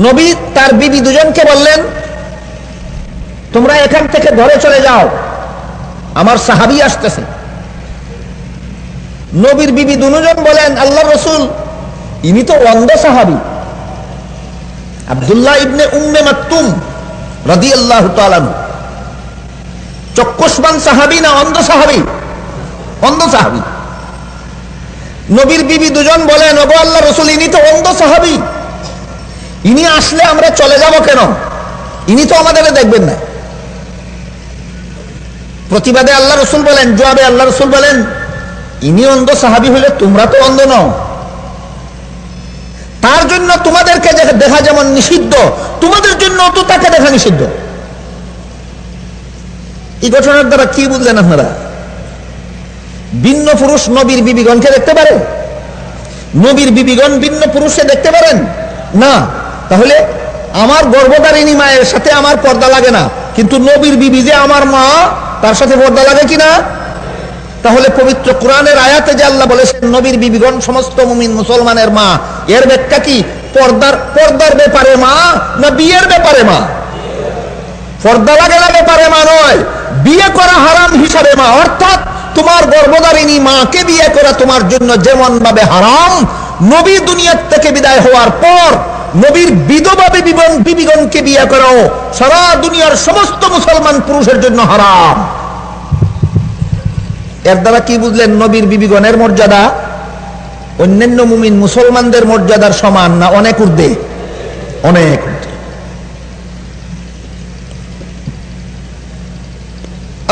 নবী তার বিবি দুজনকে বললেন, তোমরা এখান থেকে ঘরে চলে যাও, আমার সাহাবী আসতেছে। নবীর বিবি দুজন বলেন, আল্লাহর রাসূল ইনি তো অন্ধ সাহাবী, আব্দুল্লাহ ইবনে উম্মে মাকতুম রাদিয়াল্লাহু তাআলা, চক্ষুষ্মান সাহাবী না অন্ধ সাহাবী? অন্ধ সাহাবী। নবীর বিবি দুজন বলেন, ওগো আল্লাহর রাসূল ইনি তো অন্ধ সাহাবী, ইনি আসলে আমরা চলে যাব কেন? ইনি তো আমাদের দেখবেন না। প্রতিবাদে আল্লাহ রাসূল বলেন, জবাবে আল্লাহ রাসূল বলেন, ইনি অন্ধ সাহাবী হলে তোমরা তো অন্ধ নও, তার জন্য তোমাদেরকে দেখা যেমন নিষিদ্ধ, তোমাদের জন্য তো তাকে দেখা নিষিদ্ধ। এই ঘটনার দ্বারা কি বুঝলেন আপনারা? ভিন্ন পুরুষ নবীর বিবিগণকে দেখতে পারে? নবীর বিবিগণ ভিন্ন পুরুষে দেখতে পারেন না। তাহলে আমার গর্ভধারিণী মায়ের সাথে আমার পর্দা লাগে না, কিন্তু নবীর বিবি যে আমার মা, তার সাথে পর্দা লাগে কিনা? তাহলে পবিত্র কোরআনের আয়াতে যে আল্লাহ বলেছেন নবীর বিবিগণ সমস্ত মুমিন মুসলমানের মা, এর ব্যাখ্যা কি? পর্দার ব্যাপারে মা না বিয়ের ব্যাপারে মা? পর্দা লাগে না ব্যাপারে মা নয়, বিয়ে করা হারাম হিসাবে মা। অর্থাৎ তোমার গর্ভধারিণী মাকে বিয়ে করা তোমার জন্য যেমন ভাবে হারাম, নবী দুনিয়ার থেকে বিদায় হওয়ার পর নবীর বিধবা বিবিগণকে বিয়ে করাও সারা দুনিয়ার সমস্ত মুসলমান পুরুষের জন্য হারাম। এর দ্বারা কি বুঝলেন? নবীর বিবিগণের মর্যাদা অন্যান্য মুমিন মুসলমানদের মর্যাদার সমান না অনেক ঊর্ধ্বে? অনেক ঊর্ধ্বে।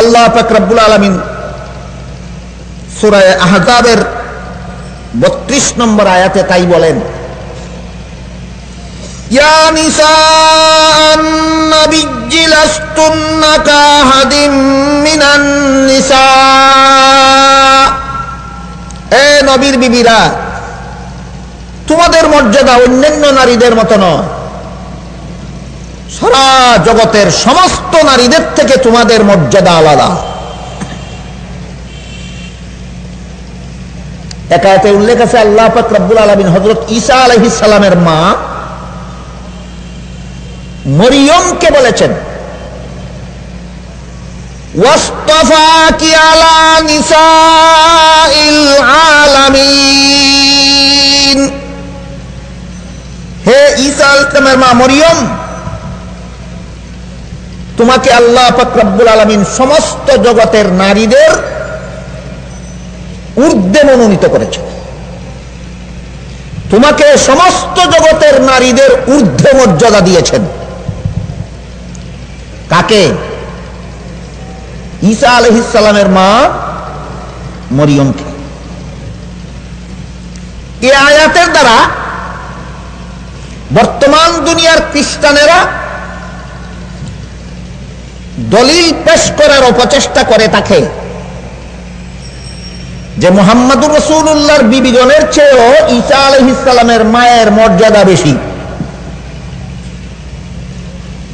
আল্লাহ পাক রব্বুল আলামিন সূরা আহজাবের 32 নম্বর আয়াতে তাই বলেন, ইয়া নিসাআন নাবিয়্যি লাস্তুন্না কাহাদিম মিনান নিসা, এ নবীর বিবিরা, তোমাদের মর্যাদা অন্যান্য নারীদের মতো নয়। সারা জগতের সমস্ত নারীদের থেকে তোমাদের মর্যাদা আলাদা। এক আয়াতে উল্লেখ আছে আল্লাহ পাক রব্বুল আলামিন হযরত ঈসা আলাইহিস সালামের মা মরিয়মকে বলেছেন, ওয়াসতাফাকি আলা নিসাইল আলামিন, হে ঈসা আলাইহিস সালামের মা মরিয়ম, তোমাকে আল্লাহ পাক রব্বুল আলামিন সমস্ত জগতের নারীদের ঊর্ধ্বে মনোনীত করেছে। তোমাকে সমস্ত জগতের নারীদের ঊর্ধ্বে মর্যাদা দিয়েছেন। কাকে? ঈসা আলাইহিস সালামের মা মরিয়মকে। এই আয়াতের দ্বারা বর্তমান দুনিয়ার খ্রিস্টানেরা দলিল পেশ করার অপচেষ্টা করে থাকে যে মুহাম্মদুর রাসূলুল্লাহর বিবিগণের চেয়েও ঈসা আলাইহিস সালামের মায়ের মর্যাদা বেশি।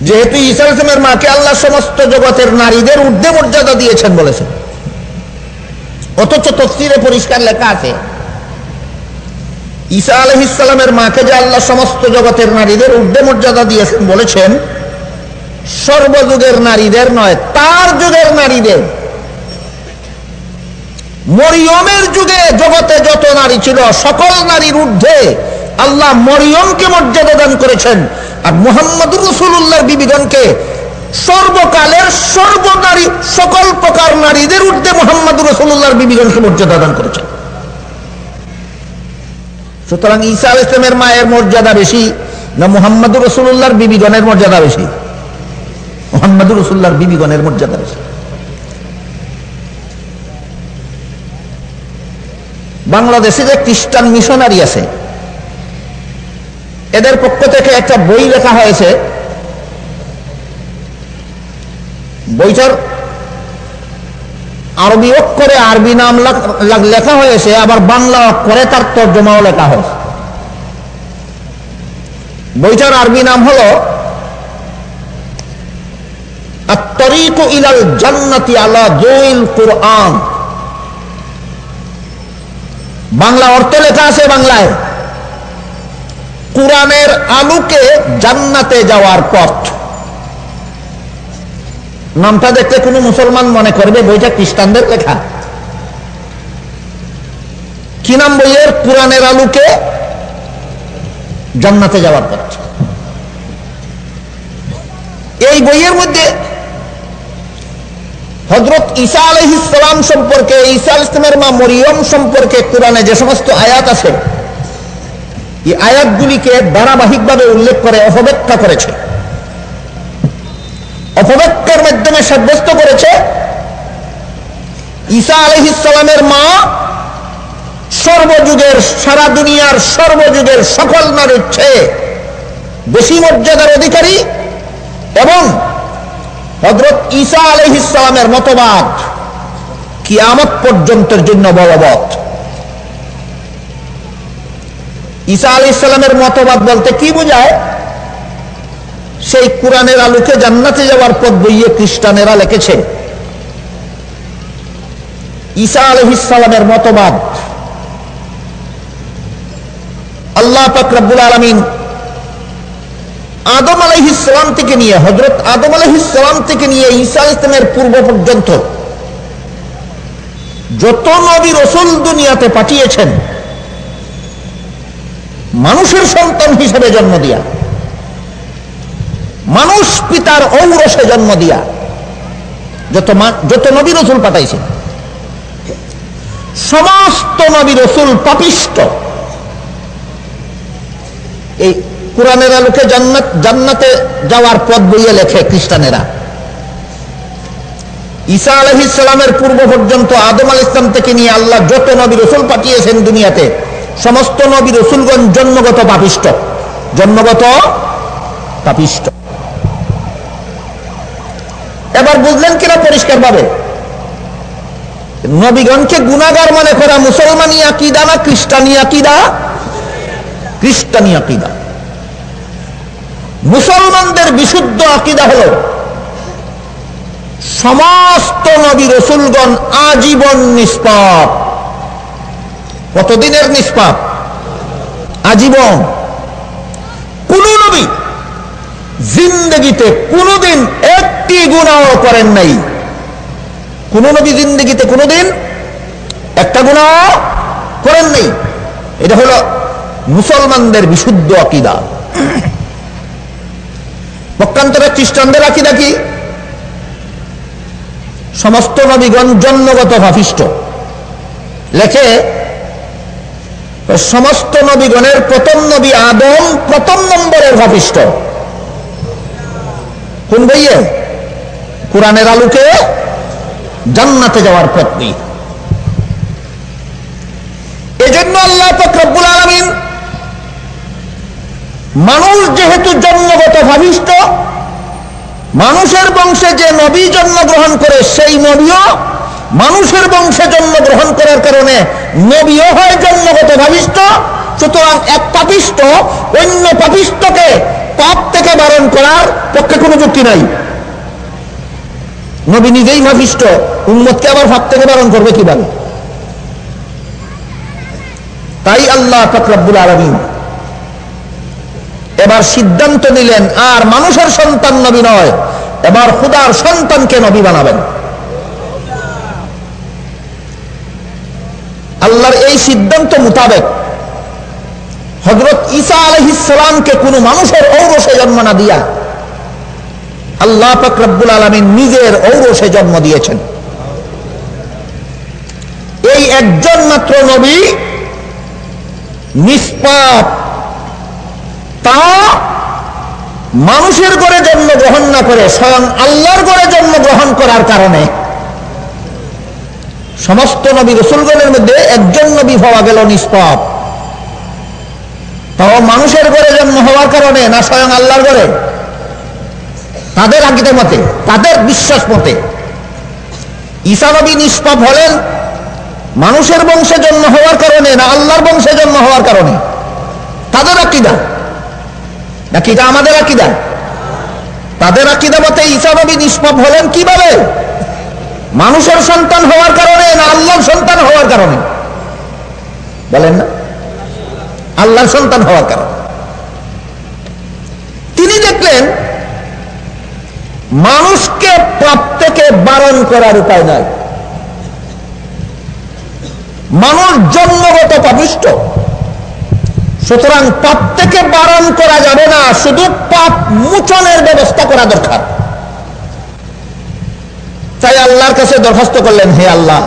যেহেতু ঈসা আলাইহিস সালামের মাকে আল্লাহ সমস্ত জগতের নারীদের ঊর্ধ্বে মর্যাদা দিয়েছেন বলেছেন, অথচ তাফসীরে পরিষ্কার লেখা আছে ঈসা আলাইহিস সালামের মাকে যে আল্লাহ সমস্ত জগতের নারীদের ঊর্ধ্বে মর্যাদা দিয়েছেন বলেছেন সর্বযুগের নারীদের নয়, তার যুগের নারীদের। মরিয়মের যুগে জগতে যত নারী ছিল সকল নারীর ঊর্ধ্বে আল্লাহ মরিয়মকে মর্যাদা দান করেছেন, আর মুহাম্মদুর রাসূলুল্লাহর বিবিগণকে সর্বকালের সর্বনারী সকল প্রকার নারীদের ঊর্ধ্বে মুহাম্মদুর রাসূলুল্লাহর বিবিগণকে মর্যাদা দান করেছেন। সুতরাং ঈসা আলাইহিস সালামের মায়ের মর্যাদা বেশি না মুহাম্মদুর রাসূলুল্লাহর বিবিগণের মর্যাদা বেশি? মুহাম্মদুর রাসূলুল্লাহর বিবিগণের মর্যাদা বেশি। বাংলাদেশে যে খ্রিস্টান মিশনারি আছে এদের পক্ষ থেকে একটা বই লেখা হয়েছে, বইটার আরবি অক্ষরে আরবি নাম লেখা হয়েছে, আবার বাংলা অক্ষরে তার তর্জমাও লেখা হয়েছে। বইটার আরবি নাম হলো আত-তরিকু ইলাল জান্নাতি আলা যুইল কুরআন। বাংলা অর্থ লেখা আছে বাংলায়, কুরআনের আলোকে জান্নাতে যাওয়ার পথ। নামটা দেখলে কোনো মুসলমান মনে করবে বইটা খ্রিস্টানদের লেখা। কি নাম বইয়ের? কুরআনের আলোকে জান্নাতে যাওয়ার পথ। এই বইয়ের মধ্যে হযরত ঈসা আলাইহিস সালাম সম্পর্কে, ঈসা আলাইহিস সালামের মা মরিয়ম সম্পর্কে কোরআনে যে সমস্ত আয়াত আছে, এই আয়াতগুলিকে ধারাবাহিকভাবে উল্লেখ করে অপব্যাখ্যা করেছে। অপব্যাখ্যার মাধ্যমে সাব্যস্ত করেছে ঈসা আলাইহিস সালামের মা সর্বযুগের, সারা দুনিয়ার সর্বযুগের সকল নারীর চেয়ে বেশি মর্যাদার অধিকারী, এবং হযরত ঈসা আলাইহিস সালামের মতবাদ কিয়ামত পর্যন্তের জন্য বলবৎ। ঈসা আলাইহিস সালামের মতবাদ বলতে কি বোঝায়? সেই কুরআনের আলোকে জান্নাতে যাওয়ার পথ বইয়ে খ্রিস্টানেরা লিখেছে ঈসা আলাইহিস সালামের মতবাদ আল্লাহ পাক রব্বুল আলামিন আদম আলাইহিস সালাম থেকে নিয়ে, হযরত আদম আলাইহিস সালাম থেকে নিয়ে ঈসা আলাইহিস সালামের পূর্ব পর্যন্ত যত নবী রাসূল দুনিয়াতে পাঠিয়েছেন মানুষের সন্তান হিসেবে জন্ম দিয়া, মানুষ পিতার ঔরসে জন্ম দিয়া যত নবী রাসূল পাঠাইছেন, সমস্ত নবী রাসূল পাপিষ্ঠ। এই কুরআনের আলোকে জান্নাতে যাওয়ার পথ বইয়ে লেখে খ্রিস্টানেরা। ঈসা আলাইহিস সালামের পূর্ব পর্যন্ত আদম আলাইহিস সালাম থেকে নিয়ে আল্লাহ যত নবী রাসূল পাঠিয়েছেন দুনিয়াতে, সমস্ত নবী রাসূলগণ জন্মগত পাপিষ্ঠ, জন্মগত পাপিষ্ঠ। এবার বুঝলেন কিনা পরিষ্কার ভাবে? নবীগণকে গুনাহগার মনে করা মুসলমানি আকীদা না খ্রিস্টানি আকীদা? খ্রিস্টানি আকীদা। মুসলমানদের বিশুদ্ধ আকীদা হলো সমস্ত নবী রাসূলগণ আজীবন নিষ্পাপ। কতদিনের নিষ্পাপ? আজীবন। কোন নবী জিন্দেগিতে কোনদিন একটি গুনাহ করেন নাই। কোন নবী জিন্দেগিতে কোনদিন একটা গুনাহ করেন নাই। এটা হলো মুসলমানদের বিশুদ্ধ আকীদা। পক্ষান্তরে খ্রিস্টানদের আকীদা কি? সমস্ত নবীগণ জন্মগত পাপিষ্ঠ। লেখে সমস্ত নবীগণের প্রথম নবী আদম প্রথম নম্বরের পাপিষ্ঠ। কোন বইয়ে? কুরআনের আলোকে জান্নাতে যাওয়ার পথ নেই। এজন্য আল্লাহ পাক রব্বুল আলামিন মানুষ যেহেতু জন্মগত পাপিষ্ঠ, মানুষের বংশে যে নবী জন্মগ্রহণ করে সেই নবীও মানুষের বংশে জন্মগ্রহণ করার কারণে নবীও হয় জন্মগত পাপিষ্ঠ। সুতরাং এক পাপিষ্ঠ অন্য পাপিষ্ঠকে পাপ থেকে বারণ করার পক্ষে কোনো যুক্তি নাই। নবী নিজেই পাপিষ্ঠ, উম্মতকে আবার পাপ থেকে বারণ করবে কিভাবে? তাই আল্লাহ পাক রব্বুল আলামিন এবার সিদ্ধান্ত নিলেন আর মানুষের সন্তান নবী নয়, এবার খোদার সন্তানকে নবী বানাবেন। আল্লাহর এই সিদ্ধান্ত মোতাবেক হযরত ঈসা আলাইহিস সালামকে কোন মানুষের ঔরসে জন্ম না দিয়া আল্লাহ পাক রব্বুল আলামিন নিজের ঔরসে জন্ম দিয়েছেন। এই একজন মাত্র নবী নিষ্পাপ, তা মানুষের ঘরে জন্মগ্রহণ না করে স্বয়ং আল্লাহর ঘরে জন্মগ্রহণ করার কারণে সমস্ত নবী রাসূলগণের মধ্যে একজন নবী হওয়া গেল নিষ্পাপ। তাও মানুষের ঘরে জন্ম হওয়ার কারণে না স্বয়ং আল্লাহর ঘরে? তাদের আকীদা মতে, তাদের বিশ্বাস মতে ঈসা নবী নিষ্পাপ হলেন মানুষের বংশে জন্ম হওয়ার কারণে না আল্লাহর বংশে জন্ম হওয়ার কারণে? তাদের আকীদা নাকি এটা আমাদের আকীদা? তাদের আকীদা মতে ঈসা নবী নিষ্পাপ হলেন কিভাবে? মানুষের সন্তান হওয়ার কারণে না আল্লাহর সন্তান হওয়ার কারণে? বলেন না, আল্লাহর সন্তান হওয়ার কারণে। বলেন মানুষকে পাপ থেকে বারণ করার উপায় নাই। মানুষ জন্মগত পাপিষ্ঠ, সুতরাং পাপ থেকে বারণ করা যাবে না, শুধু পাপ মোচনের ব্যবস্থা করা দরকার। তাই আল্লাহর কাছে দরখাস্ত করলেন, হে আল্লাহ,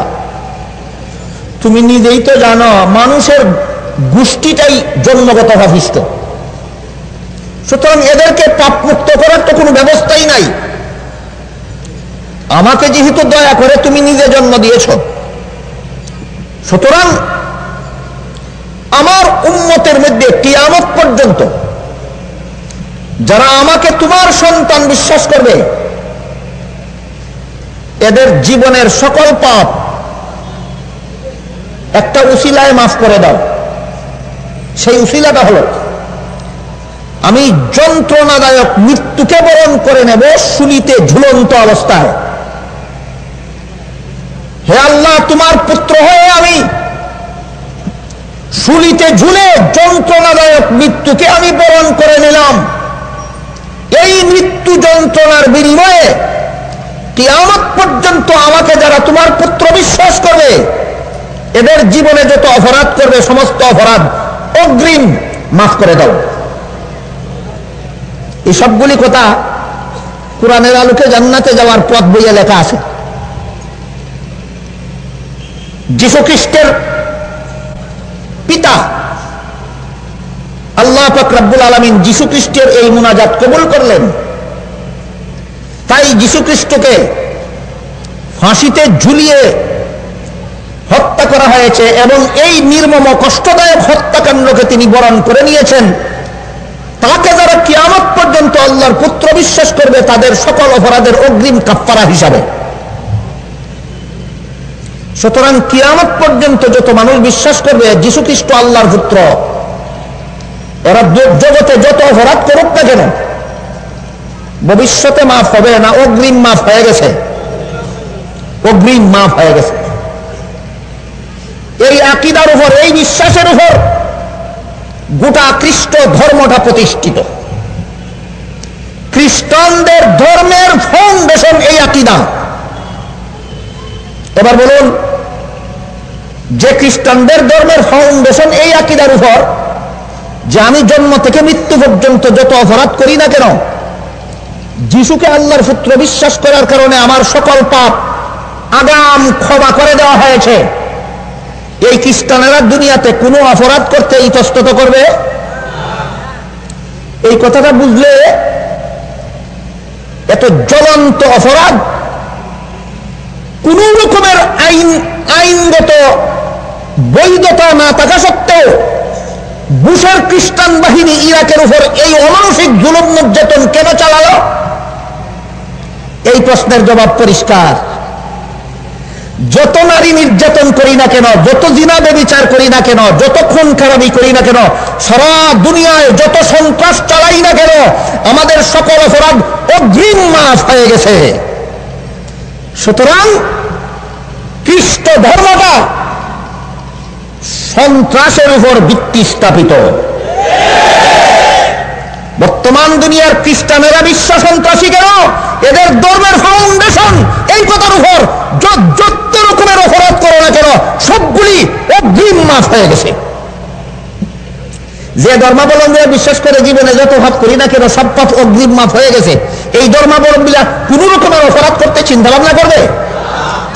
তুমি নিজেই তো জানো মানুষের গোষ্ঠীটাই জন্মগত পাপিষ্ঠ, সুতরাং এদেরকে পাপ মুক্ত করার তো কোনো ব্যবস্থাই নাই। আমাকে যেহেতু দয়া করে তুমি নিজে জন্ম দিয়েছ, সুতরাং আমার উম্মতের মধ্যে কিয়ামত পর্যন্ত যারা আমাকে তোমার সন্তান বিশ্বাস করবে, এদের জীবনের সকল পাপ একটা উসিলায় মাফ করে দাও। সেই উসিলাটা হলো আমি যন্ত্রণাদায়ক মৃত্যুকে বরণ করে নেব শুলিতে ঝুলন্ত অবস্থায়। হে আল্লাহ, তোমার পুত্র হয়ে আমি শুলিতে ঝুলে যন্ত্রণাদায়ক মৃত্যুকে আমি বরণ করে নিলাম। এই মৃত্যু যন্ত্রণার বিনিময়ে কিয়ামত পর্যন্ত আমাকে যারা তোমার পুত্র বিশ্বাস করবে, এদের জীবনে যত অপরাধ করবে সমস্ত অপরাধ অগ্রিম মাফ করে দাও। এই সবগুলি কথা কোরআনের আলোকে জান্নাতে যাওয়ার পথ বইয়ে লেখা আছে। যীশু খ্রিস্টের পিতা আল্লাহ পাক রব্বুল আলামিন যীশু খ্রিস্টের এই মুনাজাত কবুল করলেন। তাই যীশু খ্রিস্টকে ফাঁসিতে ঝুলিয়ে হত্যা করা হয়েছে এবং এই নির্মম কষ্টদায়ক হত্যাকাণ্ডকে তিনি বরণ করে নিয়েছেন। তাকে যারা কিয়ামত পর্যন্ত আল্লাহর পুত্র বিশ্বাস করবে, তাদের সকল অপরাধের অগ্রিম কাফফারা হিসাবে। সুতরাং কিয়ামত পর্যন্ত যত মানুষ বিশ্বাস করবে যীশু খ্রিস্ট আল্লাহর পুত্র, ওরা জগতে যত অপরাধ করুক না কেন ভবিষ্যতে মাফ হবে না, অগ্রিম মাফ হয়ে গেছে, অগ্রিম মাফ হয়ে গেছে। এই আকীদার উপর, এই বিশ্বাসের উপর গোটা খ্রিস্ট ধর্মটা প্রতিষ্ঠিত। খ্রিস্টানদের ধর্মের ফাউন্ডেশন এই আকীদা। এবার বলুন, যে খ্রিস্টানদের ধর্মের ফাউন্ডেশন এই আকীদার উপর যে আমি জন্ম থেকে মৃত্যু পর্যন্ত যত অপরাধ করি না কেন, যিশুকে আল্লাহর পুত্র বিশ্বাস করার কারণে আমার সকল পাপ আগাম ক্ষমা করে দেওয়া হয়েছে, এই খ্রিস্টানেরা দুনিয়াতে কোনো অপরাধ করতে ইতস্তত করবে? এই কথাটা বুঝলে এত জ্বলন্ত অপরাধ কোন রকমের আইনগত বৈধতা না থাকা সত্ত্বেও বুশের খ্রিস্টান বাহিনী ইরাকের উপর এই অমানসিক জুলুম নির্যাতন কেন চালালো? এই প্রশ্নের জবাব পরিষ্কার। যত নারী নির্যাতন করি না কেন, যত জিনা ব্যভিচার করি না কেন, যত খুন খারাপি করি না কেন, সারা দুনিয়ায় যত সন্ত্রাস চালাই না কেন, আমাদের সকল অপরাধ অগ্রিম মাফ হয়ে গেছে। সুতরাং খ্রিস্ট ধর্মটা সন্ত্রাসের উপর ভিত্তি স্থাপিত। বর্তমান দুনিয়ার খ্রিস্টানেরা বিশ্ব সন্ত্রাসী কেন? এদের ধর্মের ফাউন্ডেশন এই কথার উপর যত রকমের অপরাধ করো না কেন সবগুলি অগ্রিম মাফ হয়ে গেছে। যে ধর্মাবলম্বীরা বিশ্বাস করে জীবনে যত পাপ করি না কেন সব পাপ অগ্রিম মাফ হয়ে গেছে, এই ধর্মাবলম্বীরা কোন রকমের অপরাধ করতে চিন্তা ভাবনা করবে?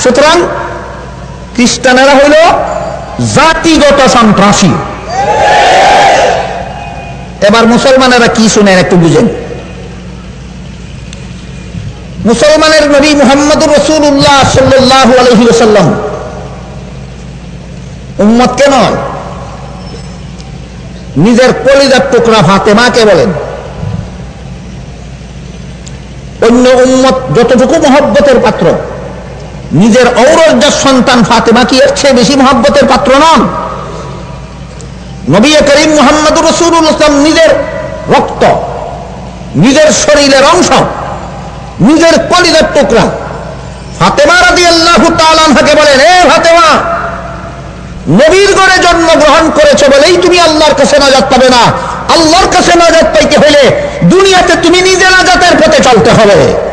সুতরাং খ্রিস্টানেরা হইল জাতিগত সন্ত্রাসী। এবার মুসলমানেরা কি শুনেন একটু বুঝেন। মুসলমানের নবী মুহাম্মদুর রাসূলুল্লাহ সাল্লাল্লাহু আলাইহি ওয়াসাল্লাম উম্মত কেন নিজের কলিজার টুকরা ফাতেমাকে বলেন, অন্য উম্মত যতটুকু মহব্বতের পাত্র, নিজের ঔরজার সন্তান ফাতেমা কি এর চেয়ে বেশি মহব্বতের পাত্র নন? নবী করিম মুহাম্মদুর রাসূলুল্লাহ নিজের রক্ত, নিজের শরীরের অংশ, নিজের কলিজার টুকরা ফাতেমা রাদিয়াল্লাহু তাআলা আনহাকে বলেন, এ ফাতেমা, নবীর ঘরে জন্মগ্রহণ করেছে বলেই তুমি আল্লাহর কাছে নাজাত পাবে না। আল্লাহর কাছে নাজাত পাইতে হলে দুনিয়াতে তুমি নিজে চলতে হবে।